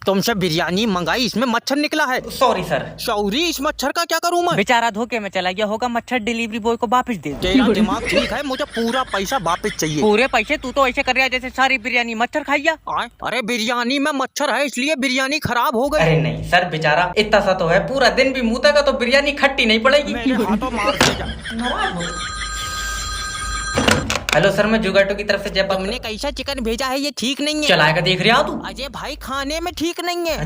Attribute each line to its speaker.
Speaker 1: तुमसे बिरयानी मंगाई, इसमें मच्छर निकला है।
Speaker 2: Sorry sir.
Speaker 1: सॉरी, इस मच्छर का क्या करूं मैं?
Speaker 2: बेचारा धोखे में चला गया होगा, मच्छर डिलीवरी बॉय को वापस दे दो।
Speaker 1: तेरा दिमाग ठीक है, मुझे पूरा पैसा वापस चाहिए।
Speaker 2: पूरे पैसे? तू तो ऐसे कर रहा है जैसे सारी बिरयानी मच्छर खाइया।
Speaker 1: अरे बिरयानी में मच्छर है इसलिए बिरयानी खराब हो गई।
Speaker 2: अरे नहीं सर, बेचारा इतना सा तो है, पूरा दिन भी मुँह का तो बिरयानी खट्टी नहीं पड़ेगी।
Speaker 1: मेरे हाथों मार दे जा।
Speaker 2: हेलो सर, मैं जुगाटो की तरफ से जयपाल।
Speaker 1: तुमने कैसा चिकन भेजा है, ये ठीक नहीं है।
Speaker 2: चलाएगा देख रहा तू?
Speaker 1: अजय भाई खाने में ठीक नहीं है।